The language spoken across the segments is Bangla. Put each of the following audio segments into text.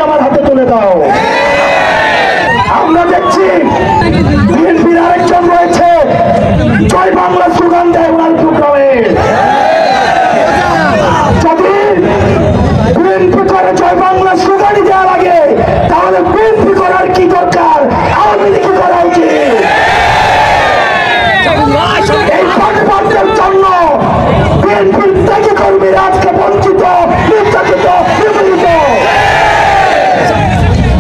আমার হাতে তুলে দাও। আমরা দেখছি বিএনপির আরেকজন রয়েছে, জয় বাংলা স্লোগান দেয় ওনার প্রোগ্রামে। যদি বিএনপি করে জয় বাংলা স্লোগানই দেওয়া লাগে, তাহলে বিএনপি করার কি দরকার, আওয়ামী লীগ করা উচিত। এই পাটপাটদের জন্য বিএনপির ত্যাগী কর্মীরা আজকে বঞ্চিত, নির্যাতিত, নিপীড়িত।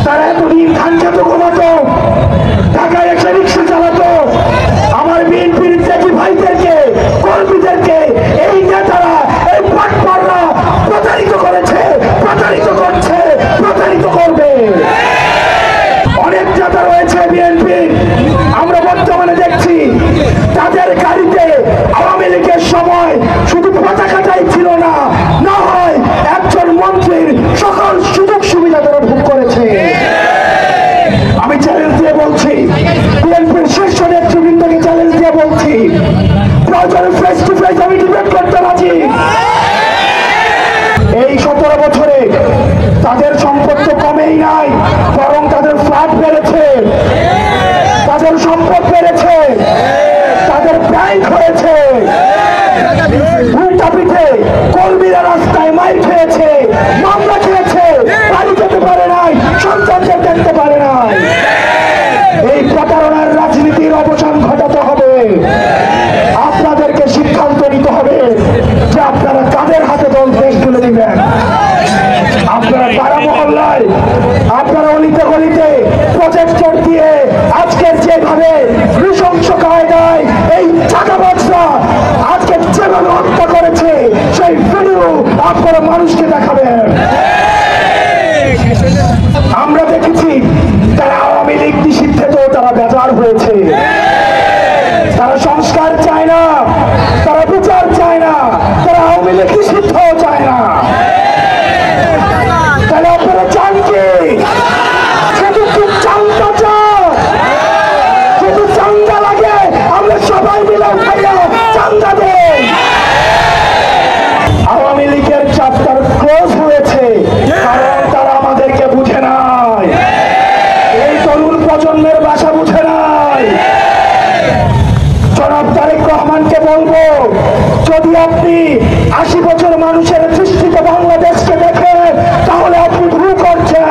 তারা এতদিন ধান খেত ঘুমাতো, ঢাকায় এসে রিক্সা চালাতো। আমার বিএনপির ত্যাগী ভাইদেরকে, কর্মীদেরকে এই নেতারা, এই পাটপাটরা প্রতারিত করেছে, প্রতারিত করছে, প্রতারিত করবে। অনেক নেতা রয়েছে বিএনপি, আমরা বর্তমানে দেখছি তাদের গাড়িতে আওয়ামী লীগের সময় শুধু পতাকাটাই ছিল না, না হয় একজন মন্ত্রীর সকল সুযোগ সুবিধা তারা ভোগ করেছে। আমি চ্যালেঞ্জ দিয়ে বলছি, বিএনপির শীর্ষ নেতৃবৃন্দকে চ্যালেঞ্জ দিয়ে বলছি, প্রয়োজনে ফেস টু ফেস আমি ডিবেট করতে রাজি। এই 17 বছরে তাদের সম্পদ তো কমেই নাই, বরং তাদের ফ্ল্যাট বেড়েছে, তাদের সম্পদ বেড়েছে, তাদের ব্যাংক হয়েছে। উল্টা পিঠে কর্মীরা রাস্তায় মাইর খেয়েছে, মামলা খেয়েছে, বাড়ি যেতে পারে নাই, সন্তানদের দেখতে পারে নাই। এই প্রতারণার রাজনীতির অবসান ঘটাতে হবে। আপনাদেরকে সিদ্ধান্ত নিতে হবে যে আপনারা কাদের হাতে দল দেশ তুলে দিবেন। আপনারা পাড়া মহল্লায়, আপনারা অলিতে গলিতে প্রজেক্টর দিয়ে আজকের যেভাবে নৃশংস কায়দায় এই চাঁদাবাজরা আজকে যেভাবে হত্যা করেছে, সেই ভিডিও আপনারা মানুষকে দেখাবেন। আমরা দেখেছি তারা আওয়ামী লীগ নিষিদ্ধেও তারা বেজার হয়েছে। তারা সংস্কার চায় না, তারা বিচার চায় না, তারা আওয়ামী লীগ নিষিদ্ধও চায় না। তাহলে আপনারা চান কি? শুধু কি চান্দা চান? শুধু চান্দা লাগে, আমরা সবাই মিলে খাইয়া চান্দা দেই। আওয়ামী লীগের চ্যাপ্টার ক্লোজ হয়েছে, কারণ তারা আমাদেরকে বুঝে নাই, এই তরুণ প্রজন্মের ভাষা বুঝে নাই। জনাব তারেক রহমানকে বলবো, যদি আপনি 80 বছর মানুষের দৃষ্টিতে বাংলাদেশকে দেখেন, তাহলে আপনি ভুল করছেন।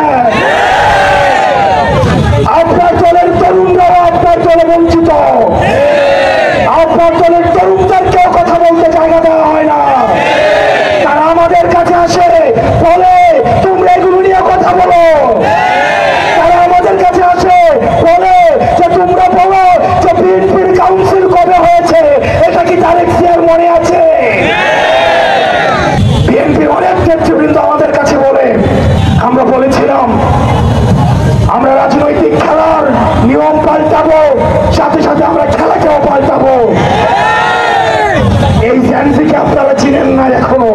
আপনার দলের তরুণরাও আপনার দলে বঞ্চিত, আপনার দলের তরুণদেরকেও কথা বলতে জায়গা দেওয়া হয় না। তারা আমাদের কাছে আসে, বলে তোমরা এগুলো নিয়ে কথা বলো। তারা আমাদের কাছে আসে, বলে যে তোমরা বলো যে বিএনপির কাউন্সিল কবে হয়েছে, এটা কি তারেক জিয়ার মনে আছে? বিএনপি অনেক নেতৃবৃন্দ আমাদের কাছে বলে, আমরা বলেছিলাম আমরা রাজনৈতিক খেলার নিয়ম পাল্টাবো, সাথে সাথে আমরা খেলাকেও পাল্টাবো। এই জ্যানজিকে আপনারা চিনেন না এখনো।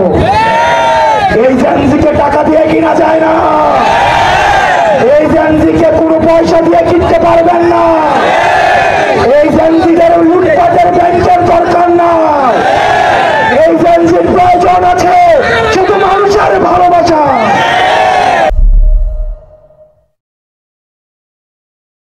এই জ্যানজিকে টাকা দিয়ে কিনা যায় না, এই জ্যানজিকে কোনো পয়সা দিয়ে কিনতে পারবেন না। এই জ্যানজিদের